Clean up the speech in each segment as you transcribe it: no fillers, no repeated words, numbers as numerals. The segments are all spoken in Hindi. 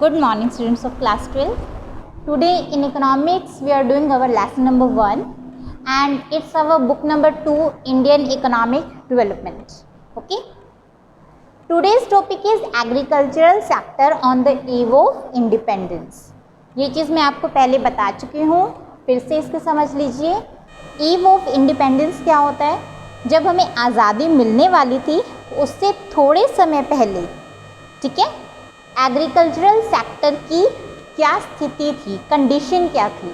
Good morning, students of class 12. Today in economics we are doing our lesson number 1 and it's our book number 2, Indian Economic Development. Okay. Today's topic is agricultural sector on the eve of independence. ये चीज़ मैं आपको पहले बता चुकी हूँ, फिर से इसको समझ लीजिए. ईव ऑफ इंडिपेंडेंस क्या होता है? जब हमें आज़ादी मिलने वाली थी उससे थोड़े समय पहले, ठीक है, एग्रीकल्चरल सेक्टर की क्या स्थिति थी, कंडीशन क्या थी.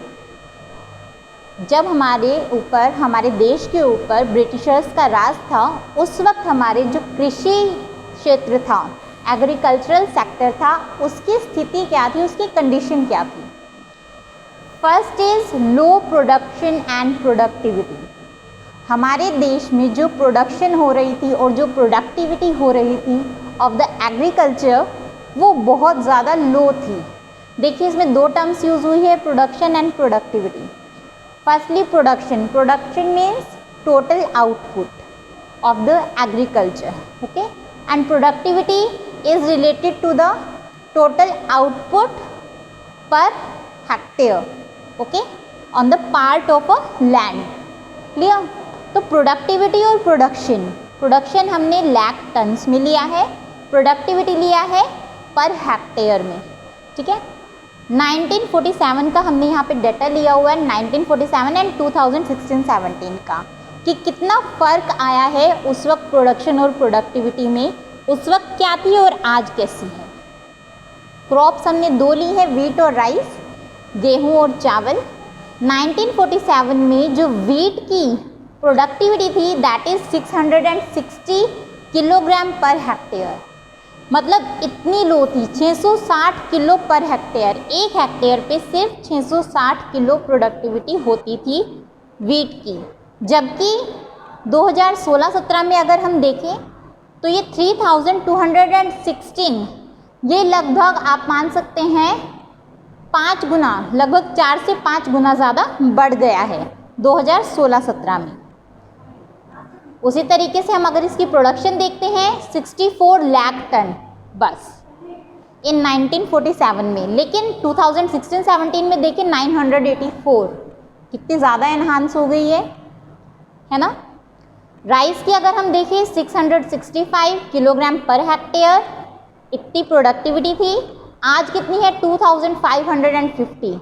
जब हमारे देश के ऊपर ब्रिटिशर्स का राज था, उस वक्त हमारे जो कृषि क्षेत्र था, एग्रीकल्चरल सेक्टर था, उसकी स्थिति क्या थी, उसकी कंडीशन क्या थी. First is low production and productivity. हमारे देश में जो प्रोडक्शन हो रही थी और जो प्रोडक्टिविटी हो रही थी ऑफ द एग्रीकल्चर, वो बहुत ज़्यादा लो थी. देखिए इसमें दो टर्म्स यूज़ हुई है, production and productivity. Firstly production. Production means total output of the agriculture, okay, and productivity is related to the total output per hectare, okay, on the part of a land. Clear? तो प्रोडक्टिविटी और प्रोडक्शन हमने लाख टन्स में लिया है, प्रोडक्टिविटी लिया है पर हेक्टेयर में. ठीक है. 1947 का हमने यहाँ पे डेटा लिया हुआ है, 1947 एंड 2016-17 का, कि कितना फ़र्क आया है उस वक्त प्रोडक्शन और प्रोडक्टिविटी में. उस वक्त क्या थी और आज कैसी है. क्रॉप्स हमने दो ली है, वीट और राइस, गेहूँ और चावल. 1947 में जो वीट की प्रोडक्टिविटी थी that is 660 kilogram per hectare. मतलब इतनी लो थी, 660 किलो पर हेक्टेयर. एक हेक्टेयर पे सिर्फ 660 किलो प्रोडक्टिविटी होती थी वीट की. जबकि 2016-17 में अगर हम देखें तो ये 3216, ये लगभग आप मान सकते हैं 5 गुना, लगभग 4 से 5 गुना ज़्यादा बढ़ गया है 2016-17 में. उसी तरीके से हम अगर इसकी प्रोडक्शन देखते हैं 64 लाख टन बस इन 1947 में, लेकिन 2016-17 में देखिए 984, कितनी ज़्यादा एनहांस हो गई है ना. राइस की अगर हम देखें 665 किलोग्राम पर हेक्टेयर, इतनी प्रोडक्टिविटी थी. आज कितनी है 2550,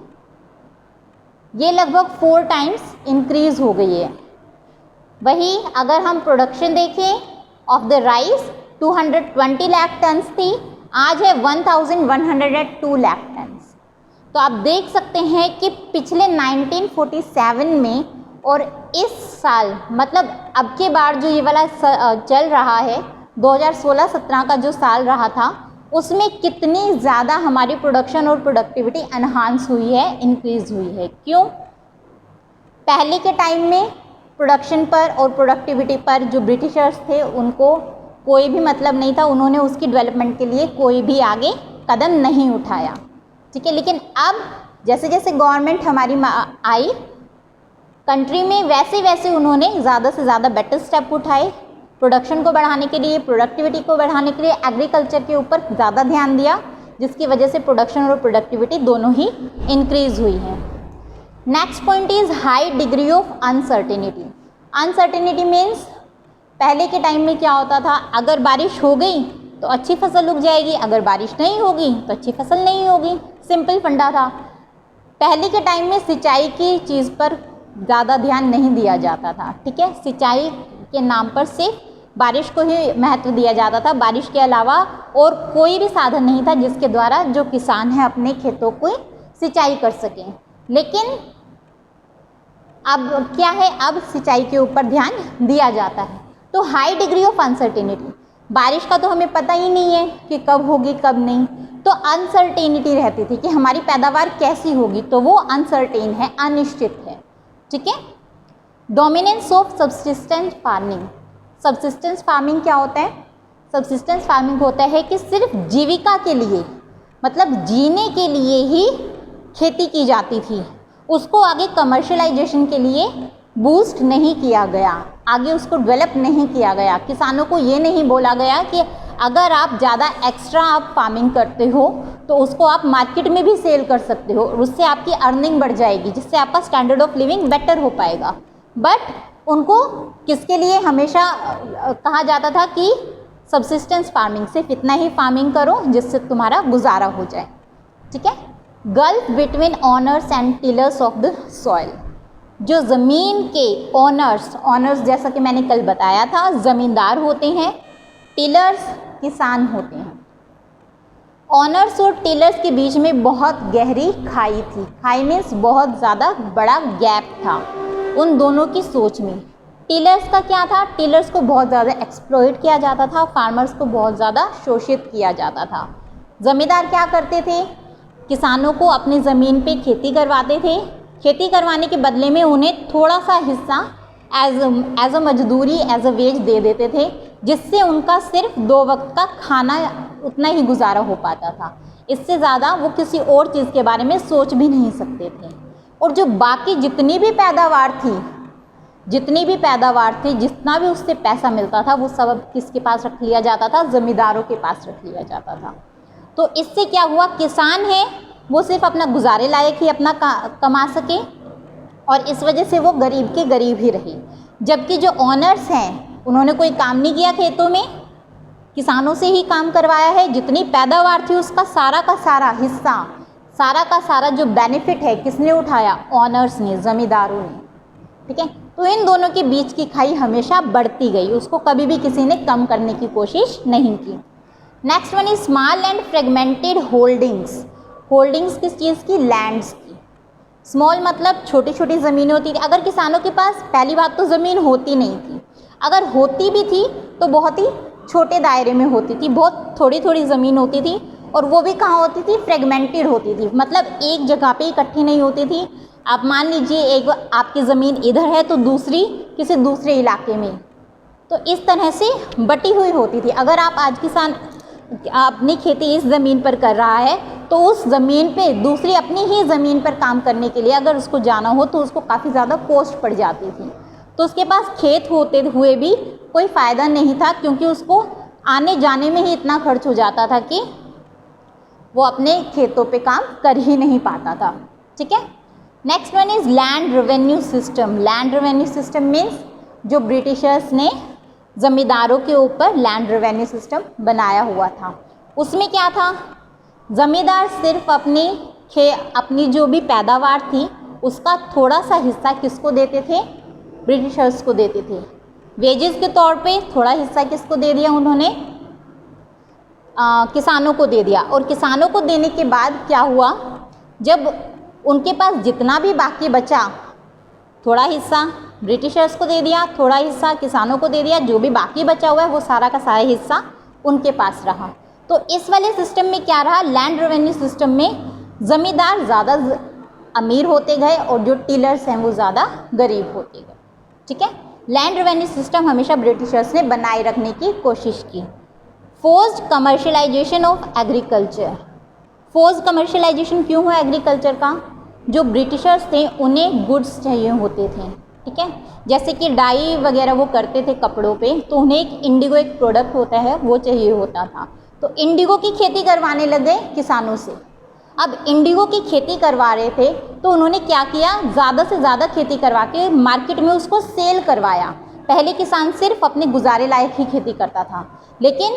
ये लगभग 4 टाइम्स इंक्रीज़ हो गई है. वही अगर हम प्रोडक्शन देखें of the rice 220 lakh tons थी, आज है 1102 लाख टन्स. तो आप देख सकते हैं कि पिछले 1947 में और इस साल, मतलब अब के बार जो ये वाला चल रहा है 2016-17 का जो साल रहा था, उसमें कितनी ज़्यादा हमारी प्रोडक्शन और प्रोडक्टिविटी एनहांस हुई है, इंक्रीज़ हुई है. क्यों? पहले के टाइम में प्रोडक्शन पर और प्रोडक्टिविटी पर जो ब्रिटिशर्स थे उनको कोई भी मतलब नहीं था, उन्होंने उसकी डेवलपमेंट के लिए कोई भी आगे कदम नहीं उठाया. ठीक है. लेकिन अब जैसे जैसे गवर्नमेंट हमारी आई कंट्री में, वैसे वैसे उन्होंने ज़्यादा से ज़्यादा बेटर स्टेप उठाए प्रोडक्शन को बढ़ाने के लिए, प्रोडक्टिविटी को बढ़ाने के लिए. एग्रीकल्चर के ऊपर ज़्यादा ध्यान दिया, जिसकी वजह से प्रोडक्शन और प्रोडक्टिविटी दोनों ही इंक्रीज़ हुई है. Next point is high degree of uncertainty. Uncertainty means पहले के टाइम में क्या होता था, अगर बारिश हो गई तो अच्छी फसल उग जाएगी, अगर बारिश नहीं होगी तो अच्छी फसल नहीं होगी. सिंपल फंडा था. पहले के टाइम में सिंचाई की चीज़ पर ज़्यादा ध्यान नहीं दिया जाता था. ठीक है. सिंचाई के नाम पर सिर्फ बारिश को ही महत्व दिया जाता था. बारिश के अलावा और कोई भी साधन नहीं था जिसके द्वारा जो किसान है अपने खेतों को सिंचाई कर सकें. लेकिन अब क्या है, अब सिंचाई के ऊपर ध्यान दिया जाता है. तो हाई डिग्री ऑफ अनसर्टेनिटी, बारिश का तो हमें पता ही नहीं है कि कब होगी कब नहीं, तो अनसर्टेनिटी रहती थी कि हमारी पैदावार कैसी होगी, तो वो अनसर्टेन है, अनिश्चित है. ठीक है. Dominance of subsistence farming. Subsistence farming क्या होता है? सब्सिस्टेंस फार्मिंग होता है कि सिर्फ जीविका के लिए, मतलब जीने के लिए ही खेती की जाती थी. उसको आगे कमर्शलाइजेशन के लिए बूस्ट नहीं किया गया, आगे उसको डेवलप नहीं किया गया. किसानों को ये नहीं बोला गया कि अगर आप ज़्यादा एक्स्ट्रा आप फार्मिंग करते हो तो उसको आप मार्केट में भी सेल कर सकते हो और उससे आपकी अर्निंग बढ़ जाएगी, जिससे आपका स्टैंडर्ड ऑफ लिविंग बेटर हो पाएगा। बट उनको किसके लिए हमेशा कहा जाता था कि सब्सिस्टेंस फार्मिंग, सिर्फ इतना ही फार्मिंग करो जिससे तुम्हारा गुजारा हो जाए। ठीक है। Gulf between honours and tillers of the soil, जो ज़मीन के ऑनर्स जैसा कि मैंने कल बताया था ज़मींदार होते हैं, टिलर्स किसान होते हैं। ऑनर्स और टिलर्स के बीच में बहुत गहरी खाई थी। खाई मीन्स बहुत ज़्यादा बड़ा गैप था उन दोनों की सोच में। टिलर्स का क्या था, टिलर्स को बहुत ज़्यादा एक्सप्लॉइट किया जाता था, फार्मर्स को बहुत ज़्यादा शोषित किया जाता था। ज़मींदार क्या करते थे, किसानों को अपनी ज़मीन पे खेती करवाते थे, खेती करवाने के बदले में उन्हें थोड़ा सा हिस्सा एज अ मजदूरी, एज अ वेज दे देते थे, जिससे उनका सिर्फ 2 वक्त का खाना उतना ही गुजारा हो पाता था। इससे ज़्यादा वो किसी और चीज़ के बारे में सोच भी नहीं सकते थे। और जो बाकी जितनी भी पैदावार थी, जितना भी उससे पैसा मिलता था, वो सब किसके पास रख लिया जाता था, ज़मींदारों के पास रख लिया जाता था। तो इससे क्या हुआ, किसान है वो सिर्फ अपना गुजारे लायक ही अपना कमा सके और इस वजह से वो गरीब के गरीब ही रहे। जबकि जो ऑनर्स हैं उन्होंने कोई काम नहीं किया खेतों में, किसानों से ही काम करवाया है। जितनी पैदावार थी उसका सारा का सारा हिस्सा, सारा का सारा जो बेनिफिट है किसने उठाया, ऑनर्स ने, ज़मींदारों ने। ठीक है। तो इन दोनों के बीच की खाई हमेशा बढ़ती गई, उसको कभी भी किसी ने कम करने की कोशिश नहीं की। Next one is small and fragmented holdings. Holdings किस चीज़ की, लैंड्स की। स्मॉल मतलब छोटी छोटी ज़मीनें होती थी। अगर किसानों के पास पहली बात तो ज़मीन होती नहीं थी, अगर होती भी थी तो बहुत ही छोटे दायरे में होती थी, बहुत थोड़ी थोड़ी ज़मीन होती थी और वो भी कहाँ होती थी, फ्रेगमेंटेड होती थी, मतलब एक जगह पे इकट्ठी नहीं होती थी। आप मान लीजिए एक आपकी ज़मीन इधर है तो दूसरी किसी दूसरे इलाके में, तो इस तरह से बटी हुई होती थी। अगर आप आज किसान अपनी खेती इस ज़मीन पर कर रहा है तो उस ज़मीन पे दूसरी अपनी ही ज़मीन पर काम करने के लिए अगर उसको जाना हो तो उसको काफ़ी ज़्यादा कॉस्ट पड़ जाती थी। तो उसके पास खेत होते हुए भी कोई फ़ायदा नहीं था, क्योंकि उसको आने जाने में ही इतना खर्च हो जाता था कि वो अपने खेतों पे काम कर ही नहीं पाता था। ठीक है। Next one is land revenue system. Land revenue system means जो ब्रिटिशर्स ने ज़मींदारों के ऊपर लैंड रेवेन्यू सिस्टम बनाया हुआ था। उसमें क्या था, ज़मींदार सिर्फ अपनी जो भी पैदावार थी उसका थोड़ा सा हिस्सा किसको देते थे, ब्रिटिशर्स को देते थे। वेजेस के तौर पे थोड़ा हिस्सा किसको दे दिया उन्होंने, किसानों को दे दिया। और किसानों को देने के बाद क्या हुआ, जब उनके पास जितना भी बाकी बचा, थोड़ा हिस्सा ब्रिटिशर्स को दे दिया, थोड़ा हिस्सा किसानों को दे दिया, जो भी बाकी बचा हुआ है वो सारा का सारा हिस्सा उनके पास रहा। तो इस वाले सिस्टम में क्या रहा, लैंड रेवेन्यू सिस्टम में ज़मींदार ज़्यादा अमीर होते गए और जो टिलर्स हैं वो ज़्यादा गरीब होते गए। ठीक है। लैंड रेवेन्यू सिस्टम हमेशा ब्रिटिशर्स ने बनाए रखने की कोशिश की। Forced commercialisation of agriculture. Forced commercialisation क्यों हुआ एग्रीकल्चर का, जो ब्रिटिशर्स थे उन्हें गुड्स चाहिए होते थे। ठीक है। जैसे कि डाई वगैरह वो करते थे कपड़ों पे, तो उन्हें एक इंडिगो एक प्रोडक्ट होता है वो चाहिए होता था, तो इंडिगो की खेती करवाने लगे किसानों से। अब इंडिगो की खेती करवा रहे थे तो उन्होंने क्या किया, ज़्यादा से ज़्यादा खेती करवा के मार्केट में उसको सेल करवाया। पहले किसान सिर्फ अपने गुजारे लायक ही खेती करता था, लेकिन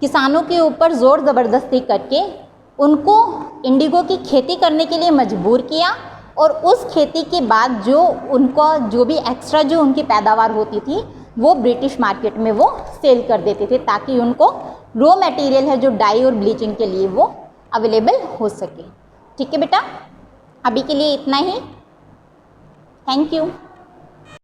किसानों के ऊपर ज़ोर ज़बरदस्ती करके उनको इंडिगो की खेती करने के लिए मजबूर किया और उस खेती के बाद जो उनका जो भी एक्स्ट्रा जो उनकी पैदावार होती थी वो ब्रिटिश मार्केट में वो सेल कर देते थे, ताकि उनको रॉ मटेरियल है जो डाई और ब्लीचिंग के लिए वो अवेलेबल हो सके। ठीक है बेटा, अभी के लिए इतना ही। Thank you.